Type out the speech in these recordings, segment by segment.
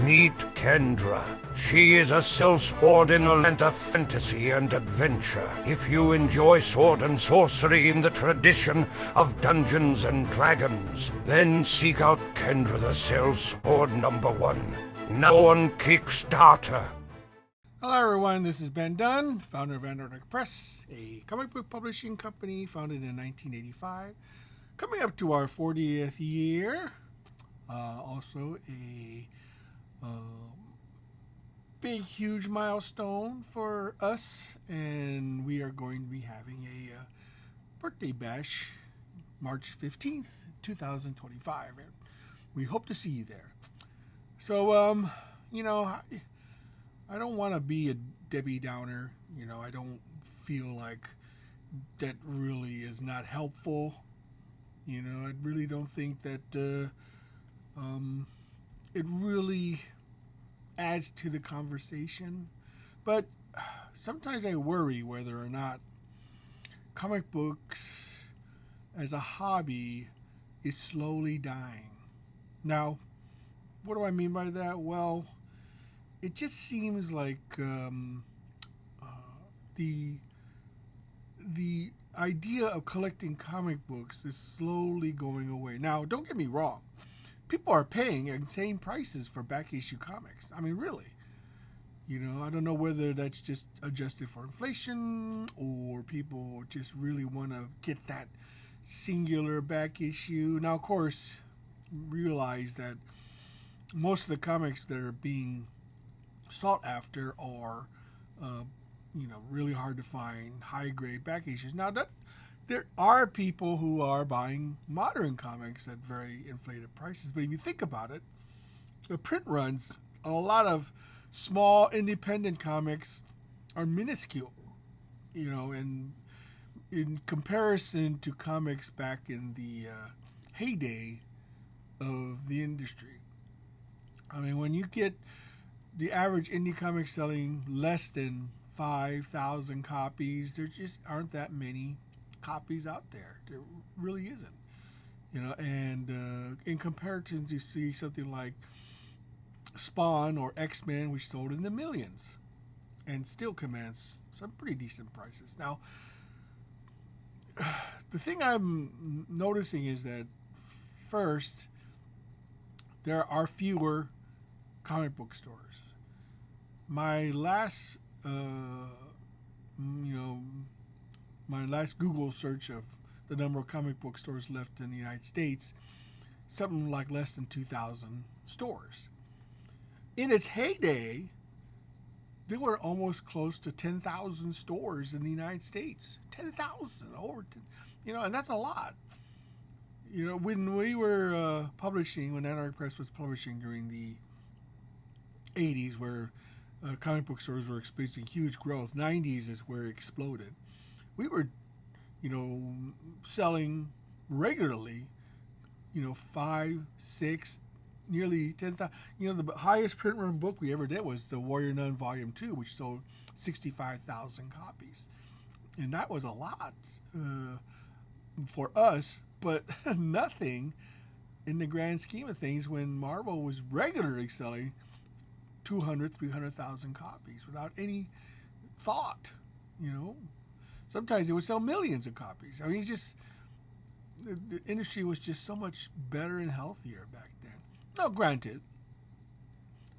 Meet Kendra. She is a sellsword in a land of fantasy and adventure. If you enjoy sword and sorcery in the tradition of Dungeons and Dragons, then seek out Kendra the Sellsword #1. Now on Kickstarter. Hello everyone, this is Ben Dunn, founder of Antarctic Press, a comic book publishing company founded in 1985. Coming up to our 40th year. Also a big, huge milestone for us, and we are going to be having a birthday bash March 15th, 2025, and we hope to see you there. So, I don't want to be a Debbie Downer. I don't feel like that really is not helpful. I really don't think that it really adds to the conversation. But sometimes I worry whether or not comic books as a hobby is slowly dying. Now, what do I mean by that? Well, it just seems like the idea of collecting comic books is slowly going away. Now, don't get me wrong. People are paying insane prices for back issue comics. I mean, really. I don't know whether that's just adjusted for inflation or people just really want to get that singular back issue. Now, of course, realize that most of the comics that are being sought after are, really hard to find, high-grade back issues. Now, there are people who are buying modern comics at very inflated prices, but if you think about it, the print runs on a lot of small independent comics are minuscule, and in comparison to comics back in the heyday of the industry. I mean, when you get the average indie comic selling less than 5,000 copies, there just aren't that many copies out there. There really isn't. And in comparison to see something like Spawn or X-Men, which sold in the millions and still commands some pretty decent prices. Now, the thing I'm noticing is that first, there are fewer comic book stores. My last my last Google search of the number of comic book stores left in the United States, something like less than 2,000 stores. In its heyday, there were almost close to 10,000 stores in the United States. 10,000 and that's a lot. When we were when Anarchy Press was publishing during the 80s, where comic book stores were experiencing huge growth, 90s is where it exploded. We were, selling regularly, 5, 6, nearly 10,000. The highest print run book we ever did was The Warrior Nun Volume 2, which sold 65,000 copies. And that was a lot for us, but nothing in the grand scheme of things when Marvel was regularly selling 200, 300,000 copies without any thought, Sometimes it would sell millions of copies. I mean, it's just, the industry was just so much better and healthier back then. Now, granted,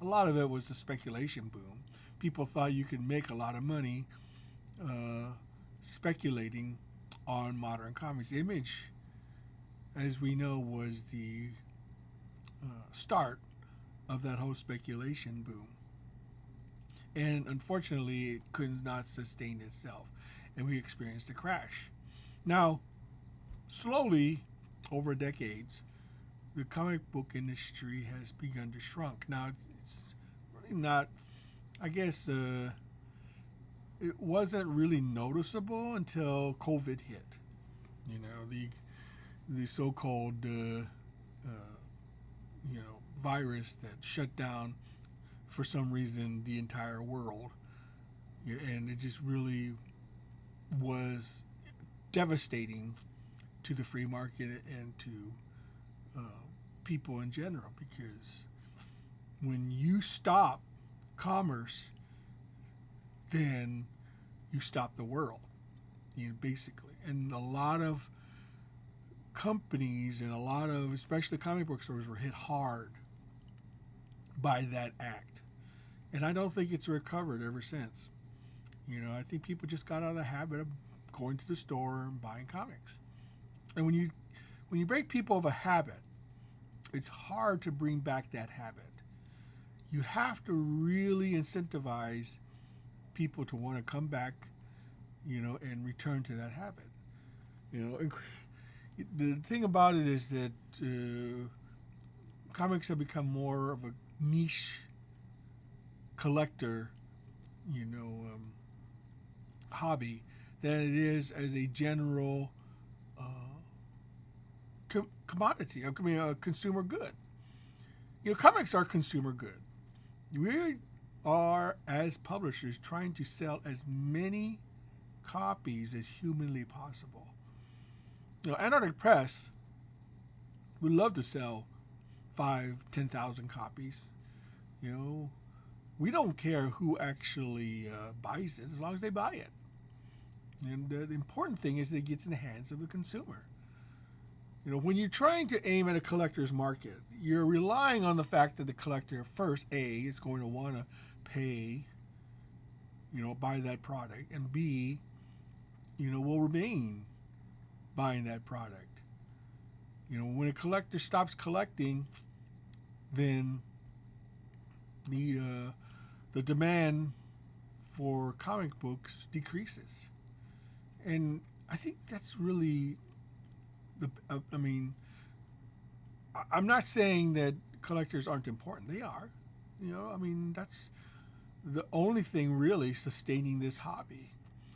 a lot of it was the speculation boom. People thought you could make a lot of money speculating on modern comics. Image, as we know, was the start of that whole speculation boom. And unfortunately, it could not sustain itself, and we experienced a crash. Now, slowly, over decades, the comic book industry has begun to shrink. Now, it's really not, I guess, it wasn't really noticeable until COVID hit. The so-called, virus that shut down, for some reason, the entire world. And it just really was devastating to the free market and to people in general, because when you stop commerce, then you stop the world, basically. And a lot of companies and a lot of, especially comic book stores, were hit hard by that act. And I don't think it's recovered ever since. I think people just got out of the habit of going to the store and buying comics. And when you break people of a habit, it's hard to bring back that habit. You have to really incentivize people to want to come back, and return to that habit. The thing about it is that comics have become more of a niche collector, hobby than it is as a general commodity. I mean, a consumer good. Comics are consumer good. We are, as publishers, trying to sell as many copies as humanly possible. Antarctic Press would love to sell 5,000-10,000 copies. We don't care who actually buys it as long as they buy it. And the important thing is that it gets in the hands of the consumer. When you're trying to aim at a collector's market, you're relying on the fact that the collector, first, A, is going to want to pay, buy that product, and B, will remain buying that product. When a collector stops collecting, then the demand for comic books decreases. And I think that's really I'm not saying that collectors aren't important. They are. That's the only thing really sustaining this hobby.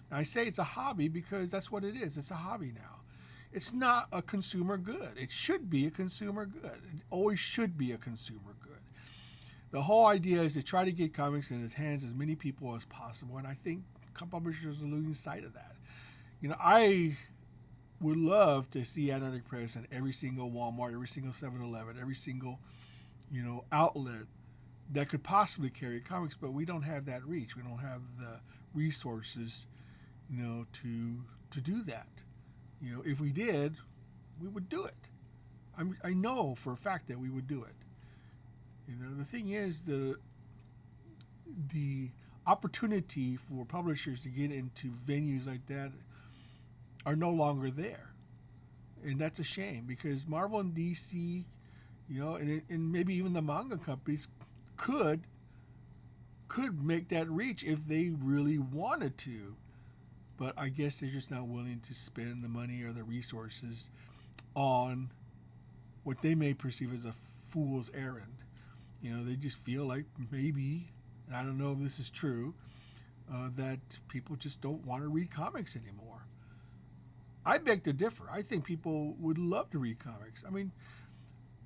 And I say it's a hobby because that's what it is. It's a hobby now. It's not a consumer good. It should be a consumer good. It always should be a consumer good. The whole idea is to try to get comics in the hands of as many people as possible, and I think publishers are losing sight of that. I would love to see Antarctic Press in every single Walmart, every single 7-Eleven, every single, outlet that could possibly carry comics, but we don't have that reach. We don't have the resources, to do that. If we did, we would do it. I know for a fact that we would do it. The thing is, the opportunity for publishers to get into venues like that are no longer there. And that's a shame because Marvel and DC, and maybe even the manga companies could make that reach if they really wanted to. But I guess they're just not willing to spend the money or the resources on what they may perceive as a fool's errand. They just feel like maybe, and I don't know if this is true, that people just don't want to read comics anymore. I beg to differ. I think people would love to read comics. In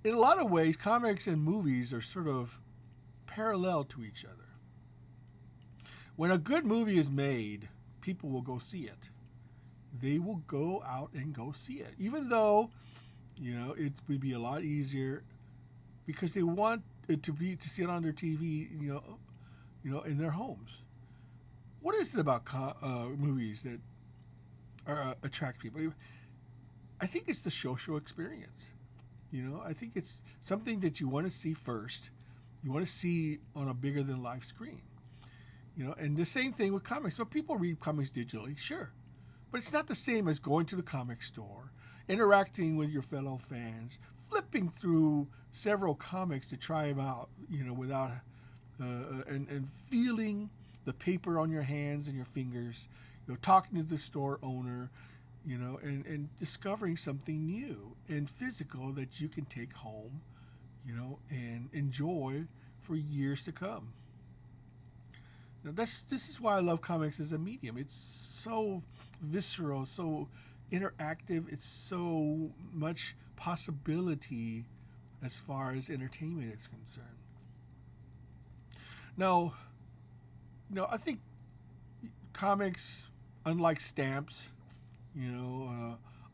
a lot of ways, comics and movies are sort of parallel to each other. When a good movie is made, people will go see it. They will go out and go see it, even though, it would be a lot easier because they want it to see it on their TV, in their homes. What is it about movies that attract people? I think it's the social experience. I think it's something that you want to see first. You want to see on a bigger than life screen. And the same thing with comics. But people read comics digitally, sure. But it's not the same as going to the comic store, interacting with your fellow fans, flipping through several comics to try them out, without and feeling the paper on your hands and your fingers, talking to the store owner, and discovering something new and physical that you can take home, and enjoy for years to come. This is why I love comics as a medium. It's so visceral, so interactive. It's so much possibility as far as entertainment is concerned. Now, I think comics, unlike stamps,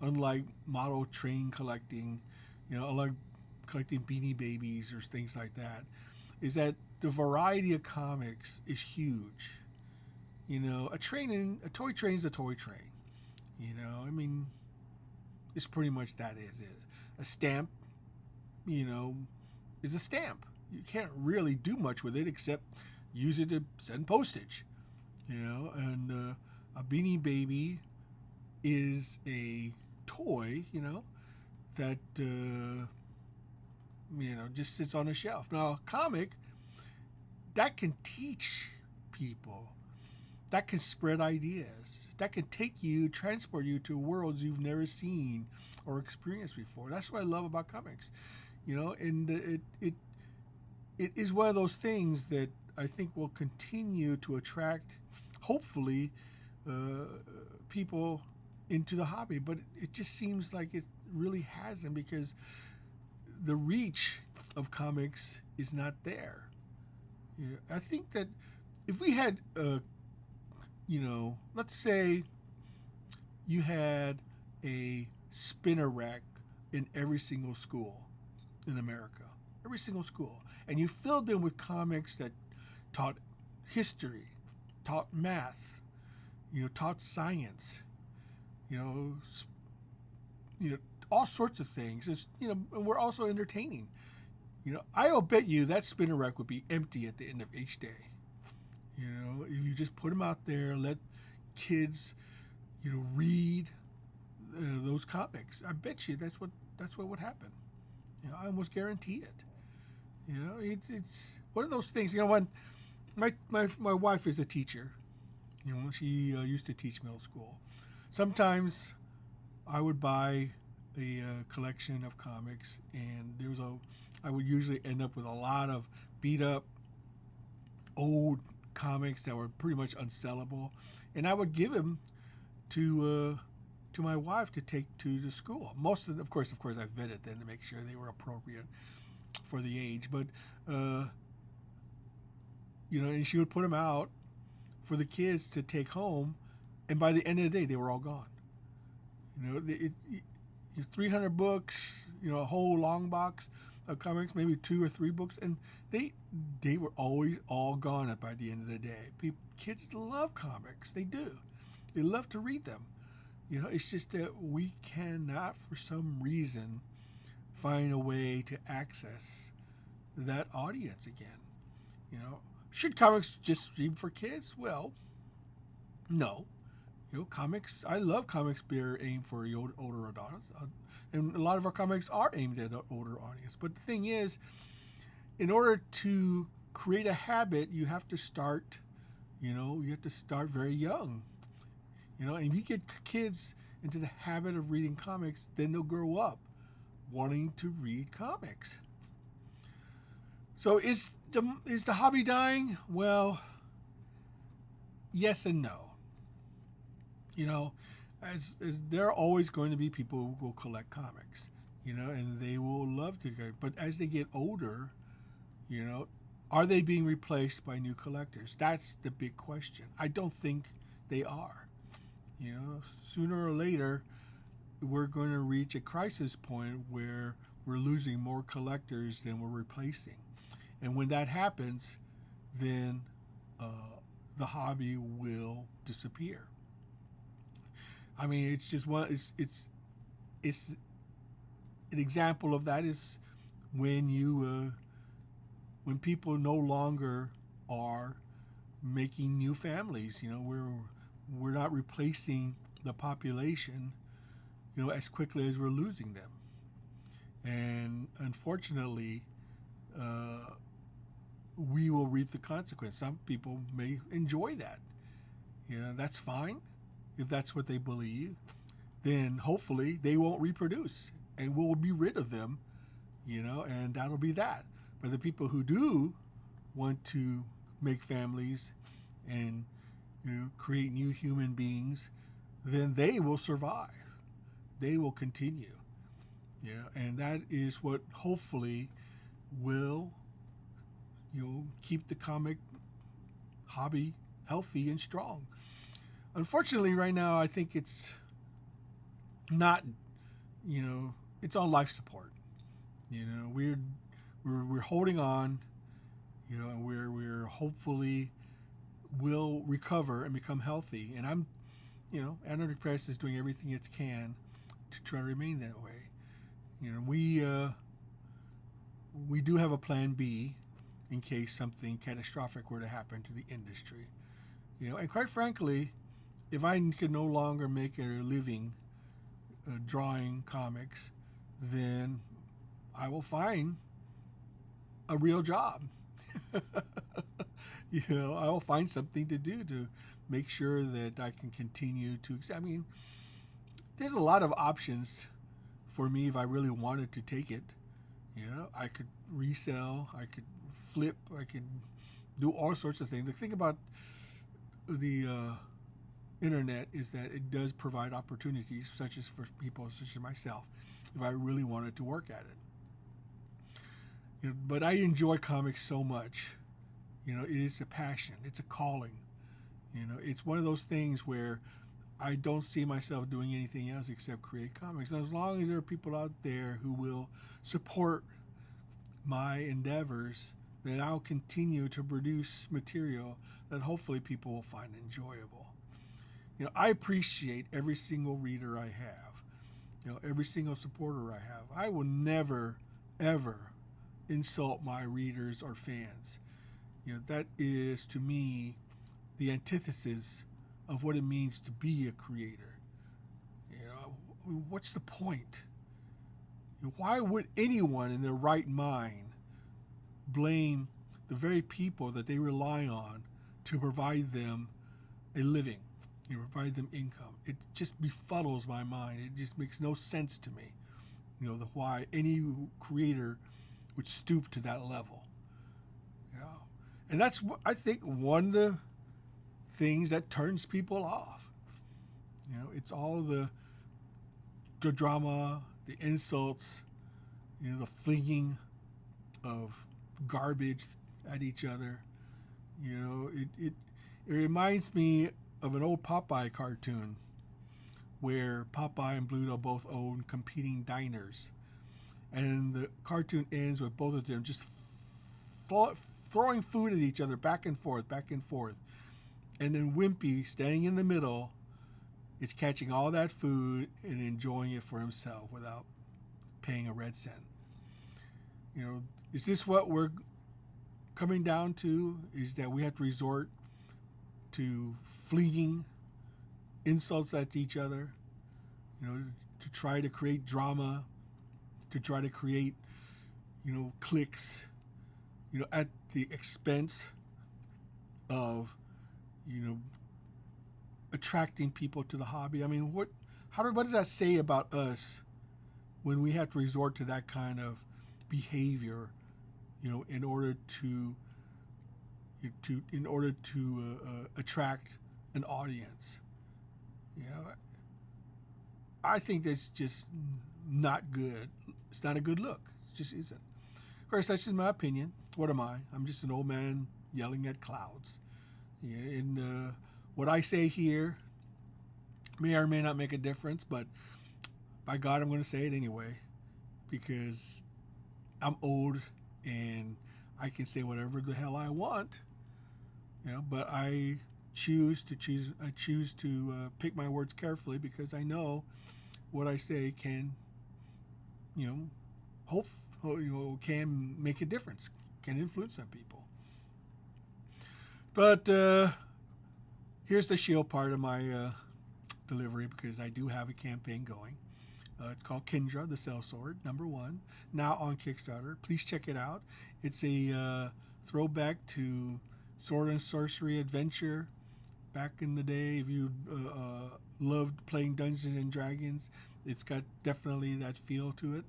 unlike model train collecting, unlike collecting Beanie Babies or things like that, is that the variety of comics is huge. You know, a toy train is a toy train. You know, I mean, it's pretty much that is it. A stamp, you know, is a stamp. You can't really do much with it except use it to send postage. You know, and a Beanie Baby is a toy, you know, that just sits on a shelf. Now, a comic that can teach people, that can spread ideas, that can transport you to worlds you've never seen or experienced before. That's what I love about comics, you know, and it is one of those things that I think will continue to attract, hopefully, people into the hobby. But it just seems like it really hasn't, because the reach of comics is not there. You know, I think that if we had, let's say you had a spinner rack in every single school in America, every single school, and you filled them with comics that taught history, taught math, taught science, all sorts of things. And we're also entertaining. I'll bet you that spinner rack would be empty at the end of each day. If you just put them out there, let kids, read those comics. I bet you that's what would happen. I almost guarantee it. It's one of those things. When my wife is a teacher, she used to teach middle school. Sometimes I would buy a collection of comics, and I would usually end up with a lot of beat up old comics that were pretty much unsellable, and I would give them to my wife to take to the school. Of course, I vetted them to make sure they were appropriate for the age, but and she would put them out for the kids to take home, and by the end of the day, they were all gone. 300 books, a whole long box of comics, maybe 2 or 3 books, and they were always all gone by the end of the day. Kids love comics. They do. They love to read them. It's just that we cannot, for some reason, find a way to access that audience again. Should comics just be for kids? Well, no. Comics, I love comics being aimed for the older audience. And a lot of our comics are aimed at an older audience. But the thing is, in order to create a habit, you have to start, very young. And if you get kids into the habit of reading comics, then they'll grow up wanting to read comics. So is the hobby dying? Well, yes and no. As there are always going to be people who will collect comics, and they will love to. But as they get older, are they being replaced by new collectors? That's the big question. I don't think they are. Sooner or later, we're going to reach a crisis point where we're losing more collectors than we're replacing. And when that happens, then the hobby will disappear. I mean, it's just it's an example of that is when people no longer are making new families. We're not replacing the population, as quickly as we're losing them. And unfortunately, we will reap the consequence. Some people may enjoy that. That's fine. If that's what they believe, then hopefully they won't reproduce and we'll be rid of them, and that'll be that. But the people who do want to make families and create new human beings, then they will survive. They will continue. And that is what hopefully will keep the comic hobby healthy and strong. Unfortunately, right now, I think it's not, it's on life support. We're holding on, and we're hopefully will recover and become healthy. And Antarctic Press is doing everything it can to try to remain that way. We do have a plan B in case something catastrophic were to happen to the industry. And quite frankly, if I could no longer make a living drawing comics, then I will find a real job. I will find something to do to make sure that I can continue to. I mean, there's a lot of options for me if I really wanted to take it. I could resell, I could flip, I could do all sorts of things. The thing about the internet is that it does provide opportunities, such as for people such as myself, if I really wanted to work at it. But I enjoy comics so much. It is a passion. It's a calling. It's one of those things where I don't see myself doing anything else except create comics. And as long as there are people out there who will support my endeavors, then I'll continue to produce material that hopefully people will find enjoyable. I appreciate every single reader I have, every single supporter I have. I will never, ever insult my readers or fans. That is, to me, the antithesis of what it means to be a creator. What's the point? Why would anyone in their right mind blame the very people that they rely on to provide them a living, provide them income? It just befuddles my mind. It just makes no sense to me, why any creator would stoop to that level. And that's, I think, one of the things that turns people off. It's all the drama, the insults, the flinging of garbage at each other. It reminds me of an old Popeye cartoon where Popeye and Bluto both own competing diners. And the cartoon ends with both of them just throwing food at each other back and forth. And then Wimpy, standing in the middle, is catching all that food and enjoying it for himself without paying a red cent. Is this what we're coming down to? Is that we have to resort to flinging insults at each other, to try to create drama, to try to create, clicks, at the expense of, attracting people to the hobby? I mean, what does that say about us when we have to resort to that kind of behavior, in order to attract an audience? I think that's just not good. It's not a good look. It just isn't. Of course, that's just my opinion. What am I? I'm just an old man yelling at clouds. And what I say here may or may not make a difference, but by God, I'm going to say it anyway, because I'm old and I can say whatever the hell I want. But I choose to pick my words carefully, because I know what I say can, can make a difference, can influence some people. But here's the shield part of my delivery, because I do have a campaign going. It's called Kindra, the Sellsword, #1, now on Kickstarter. Please check it out. It's a throwback to sword and sorcery adventure back in the day. If you loved playing Dungeons and Dragons, it's got definitely that feel to it.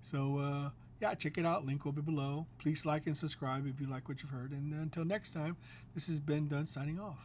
So check it out. Link will be below. Please like and subscribe if you like what you've heard. And until next time, this is Ben Dunn signing off.